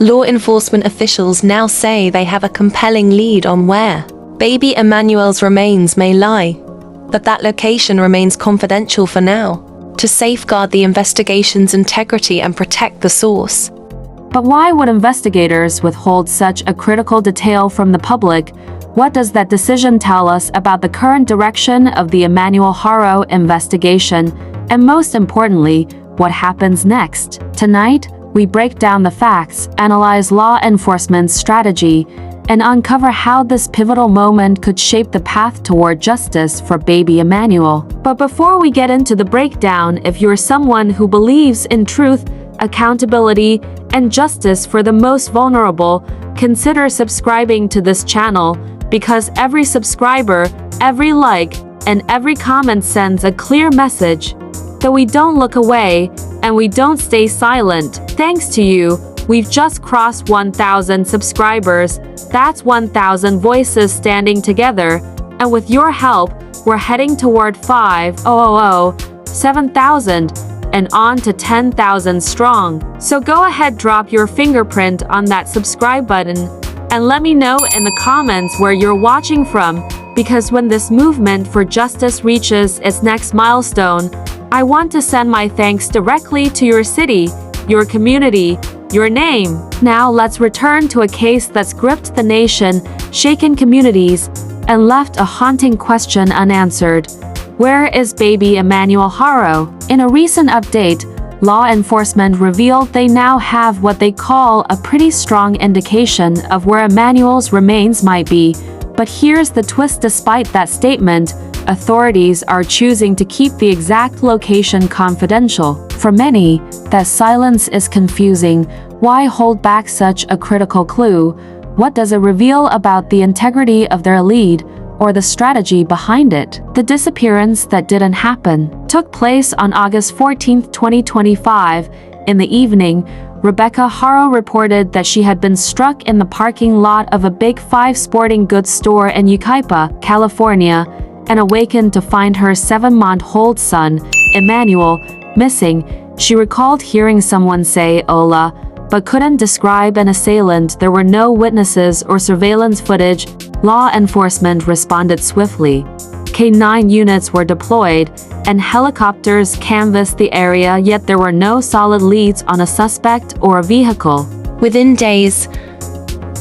Law enforcement officials now say they have a compelling lead on where baby Emmanuel's remains may lie, but that location remains confidential for now, to safeguard the investigation's integrity and protect the source. But why would investigators withhold such a critical detail from the public? What does that decision tell us about the current direction of the Emanuel Haro investigation? And most importantly, what happens next? Tonight, we break down the facts, analyze law enforcement's strategy, and uncover how this pivotal moment could shape the path toward justice for baby Emmanuel. But before we get into the breakdown, if you're someone who believes in truth, accountability, and justice for the most vulnerable, consider subscribing to this channel, because every subscriber, every like, and every comment sends a clear message that we don't look away and we don't stay silent. Thanks to you, we've just crossed 1,000 subscribers. That's 1,000 voices standing together, and with your help, we're heading toward 7,000, and on to 10,000 strong. So go ahead, drop your fingerprint on that subscribe button, and let me know in the comments where you're watching from, because when this movement for justice reaches its next milestone, I want to send my thanks directly to your city, your community, your name. Now let's return to a case that's gripped the nation, shaken communities, and left a haunting question unanswered. Where is baby Emanuel Haro? In a recent update, law enforcement revealed they now have what they call a pretty strong indication of where Emmanuel's remains might be. But here's the twist: despite that statement, authorities are choosing to keep the exact location confidential. For many, that silence is confusing. Why hold back such a critical clue? What does it reveal about the integrity of their lead, or the strategy behind it? The disappearance that didn't happen took place on August 14, 2025. In the evening, Rebecca Haro reported that she had been struck in the parking lot of a Big 5 sporting goods store in Yucaipa, California, and awakened to find her 7-month-old son, Emmanuel, missing. She recalled hearing someone say "Hola," but couldn't describe an assailant. There were no witnesses or surveillance footage. Law enforcement responded swiftly. K-9 units were deployed, and helicopters canvassed the area, yet there were no solid leads on a suspect or a vehicle. Within days,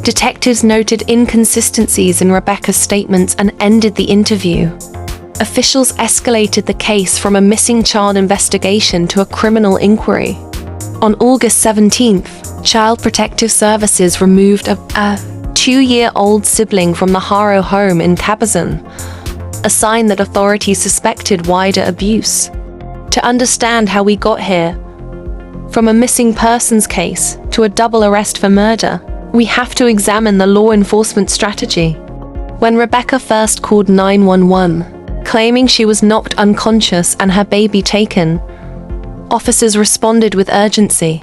detectives noted inconsistencies in Rebecca's statements and ended the interview. Officials escalated the case from a missing child investigation to a criminal inquiry. On August 17th, Child Protective Services removed a 2-year-old sibling from the Haro home in Cabazon, a sign that authorities suspected wider abuse. To understand how we got here, from a missing persons case to a double arrest for murder, we have to examine the law enforcement strategy. When Rebecca first called 911, claiming she was knocked unconscious and her baby taken, officers responded with urgency.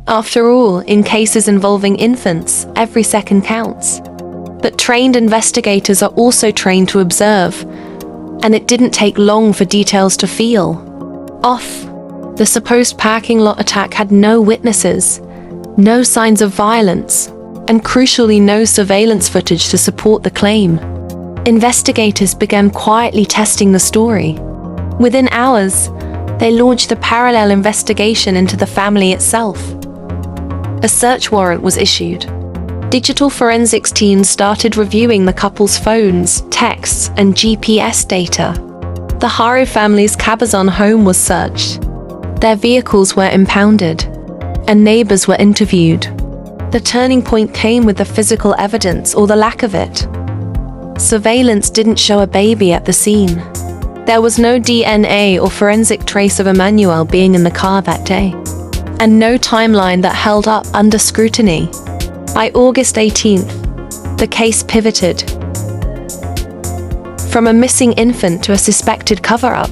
After all, in cases involving infants, every second counts. But trained investigators are also trained to observe, and it didn't take long for details to feel off. The supposed parking lot attack had no witnesses, no signs of violence, and crucially no surveillance footage to support the claim. Investigators began quietly testing the story. Within hours, they launched a parallel investigation into the family itself. A search warrant was issued. Digital forensics teams started reviewing the couple's phones, texts, and GPS data. The Haro family's Cabazon home was searched. Their vehicles were impounded, and neighbors were interviewed. The turning point came with the physical evidence, or the lack of it. Surveillance didn't show a baby at the scene. There was no DNA or forensic trace of Emmanuel being in the car that day, and no timeline that held up under scrutiny. By August 18th, the case pivoted from a missing infant to a suspected cover-up.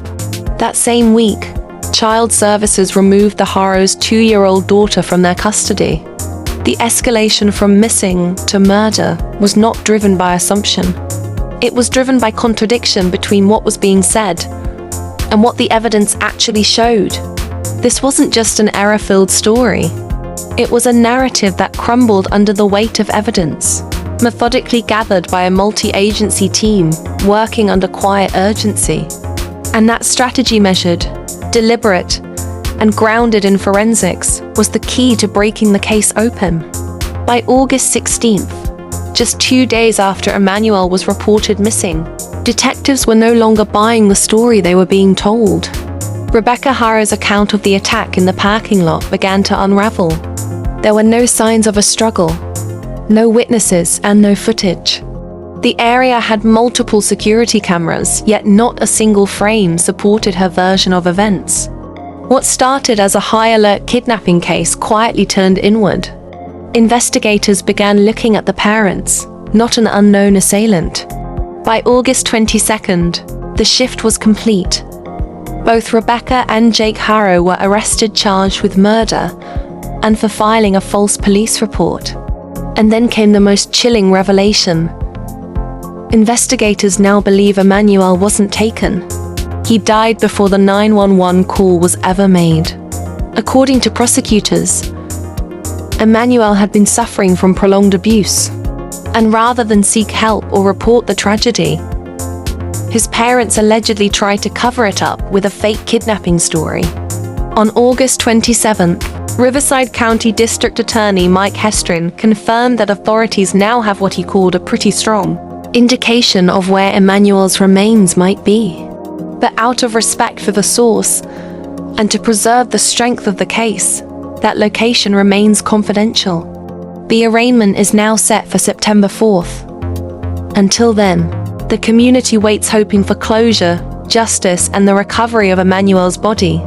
That same week, Child Services removed the Haro's 2-year-old daughter from their custody. The escalation from missing to murder was not driven by assumption. It was driven by contradiction between what was being said and what the evidence actually showed. This wasn't just an error-filled story. It was a narrative that crumbled under the weight of evidence, methodically gathered by a multi-agency team working under quiet urgency. And that strategy, measured, deliberate, and grounded in forensics, was the key to breaking the case open. By August 16th, just 2 days after Emmanuel was reported missing, detectives were no longer buying the story they were being told. Rebecca Haro's account of the attack in the parking lot began to unravel. There were no signs of a struggle, no witnesses, and no footage. The area had multiple security cameras, yet not a single frame supported her version of events. What started as a high-alert kidnapping case quietly turned inward. Investigators began looking at the parents, not an unknown assailant. By August 22nd, the shift was complete. Both Rebecca and Jake Haro were arrested, charged with murder and for filing a false police report. And then came the most chilling revelation. Investigators now believe Emmanuel wasn't taken. He died before the 911 call was ever made. According to prosecutors, Emmanuel had been suffering from prolonged abuse, and rather than seek help or report the tragedy, his parents allegedly tried to cover it up with a fake kidnapping story. On August 27th, Riverside County District Attorney Mike Hestrin confirmed that authorities now have what he called a pretty strong indication of where Emmanuel's remains might be. But out of respect for the source, and to preserve the strength of the case, that location remains confidential. The arraignment is now set for September 4th. Until then, the community waits, hoping for closure, justice, and the recovery of Emmanuel's body.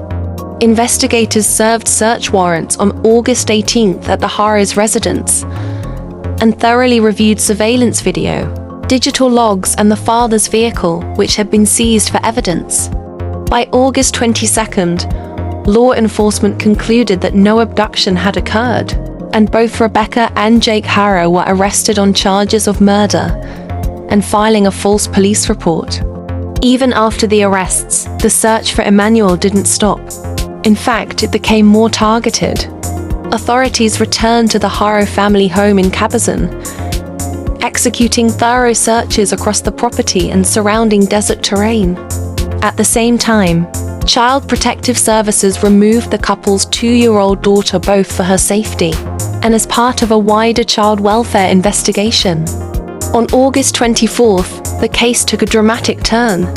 Investigators served search warrants on August 18th at the Haro's residence and thoroughly reviewed surveillance video, digital logs, and the father's vehicle, which had been seized for evidence. By August 22nd, law enforcement concluded that no abduction had occurred, and both Rebecca and Jake Haro were arrested on charges of murder and filing a false police report. Even after the arrests, the search for Emmanuel didn't stop. In fact, it became more targeted. Authorities returned to the Haro family home in Cabazon, executing thorough searches across the property and surrounding desert terrain. At the same time, Child Protective Services removed the couple's 2-year-old daughter, both for her safety and as part of a wider child welfare investigation. On August 24th, the case took a dramatic turn.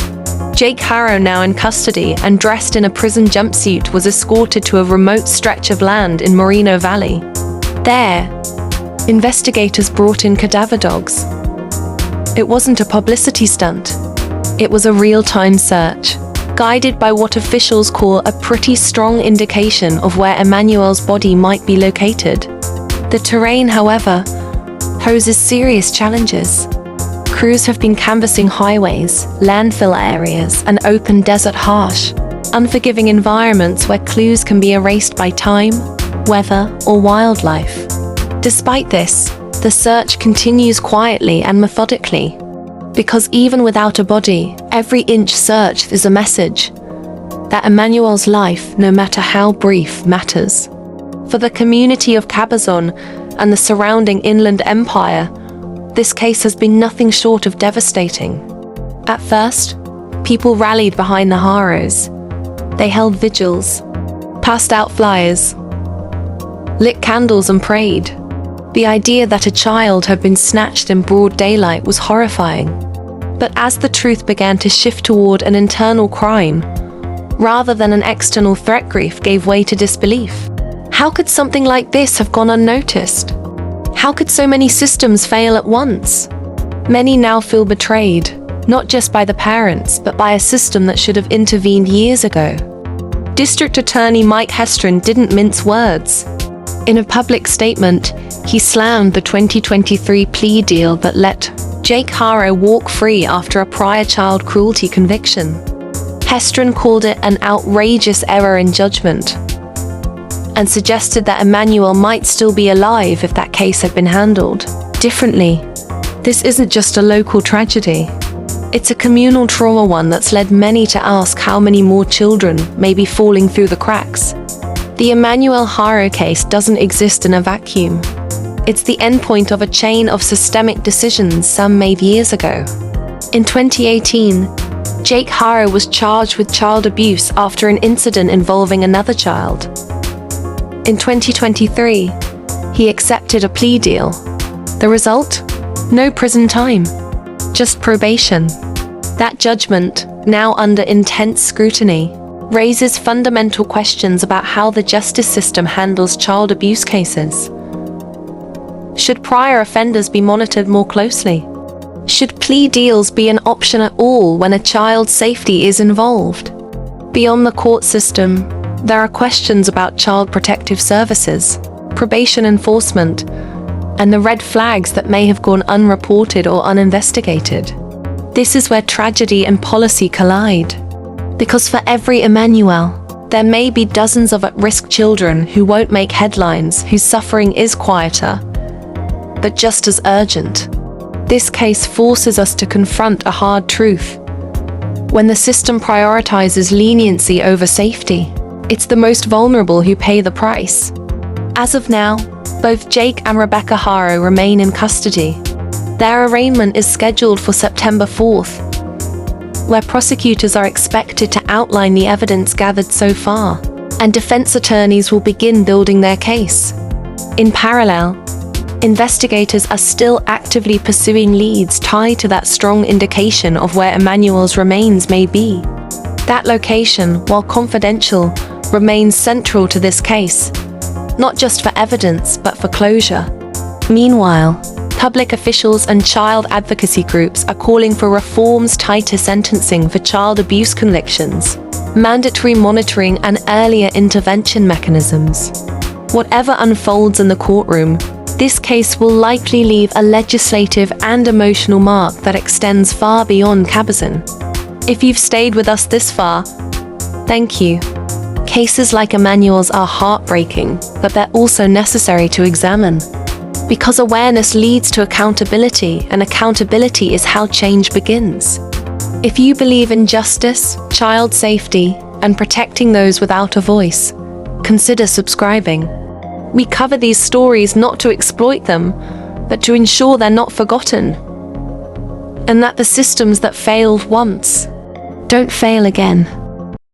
Jake Haro, now in custody and dressed in a prison jumpsuit, was escorted to a remote stretch of land in Moreno Valley. There, investigators brought in cadaver dogs. It wasn't a publicity stunt. It was a real-time search, guided by what officials call a pretty strong indication of where Emmanuel's body might be located. The terrain, however, poses serious challenges. Crews have been canvassing highways, landfill areas, and open desert, harsh, unforgiving environments where clues can be erased by time, weather, or wildlife. Despite this, the search continues quietly and methodically, because even without a body, every inch searched is a message that Emmanuel's life, no matter how brief, matters. For the community of Cabazon and the surrounding inland empire, this case has been nothing short of devastating. At first, people rallied behind the Haros. They held vigils, passed out flyers, lit candles, and prayed. The idea that a child had been snatched in broad daylight was horrifying. But as the truth began to shift toward an internal crime, rather than an external threat, grief gave way to disbelief. How could something like this have gone unnoticed? How could so many systems fail at once? Many now feel betrayed, not just by the parents, but by a system that should have intervened years ago. District Attorney Mike Hestrin didn't mince words. In a public statement, he slammed the 2023 plea deal that let Jake Haro walk free after a prior child cruelty conviction. Hestrin called it an outrageous error in judgment and suggested that Emmanuel might still be alive if that case had been handled differently. This isn't just a local tragedy. It's a communal trauma, one that's led many to ask how many more children may be falling through the cracks. The Emanuel Haro case doesn't exist in a vacuum. It's the endpoint of a chain of systemic decisions some made years ago. In 2018, Jake Haro was charged with child abuse after an incident involving another child. In 2023, he accepted a plea deal. The result? No prison time, just probation. That judgment, now under intense scrutiny, raises fundamental questions about how the justice system handles child abuse cases. Should prior offenders be monitored more closely? Should plea deals be an option at all when a child's safety is involved? Beyond the court system, there are questions about child protective services, probation enforcement, and the red flags that may have gone unreported or uninvestigated. This is where tragedy and policy collide. Because for every Emmanuel, there may be dozens of at-risk children who won't make headlines, whose suffering is quieter, but just as urgent. This case forces us to confront a hard truth. When the system prioritizes leniency over safety, it's the most vulnerable who pay the price. As of now, both Jake and Rebecca Haro remain in custody. Their arraignment is scheduled for September 4th, where prosecutors are expected to outline the evidence gathered so far, and defense attorneys will begin building their case. In parallel, investigators are still actively pursuing leads tied to that strong indication of where Emmanuel's remains may be. That location, while confidential, remains central to this case, not just for evidence, but for closure. Meanwhile, public officials and child advocacy groups are calling for reforms tied to sentencing for child abuse convictions, mandatory monitoring, and earlier intervention mechanisms. Whatever unfolds in the courtroom, this case will likely leave a legislative and emotional mark that extends far beyond Cabazon. If you've stayed with us this far, thank you. Cases like Emmanuel's are heartbreaking, but they're also necessary to examine. Because awareness leads to accountability, and accountability is how change begins. If you believe in justice, child safety, and protecting those without a voice, consider subscribing. We cover these stories not to exploit them, but to ensure they're not forgotten, and that the systems that failed once don't fail again.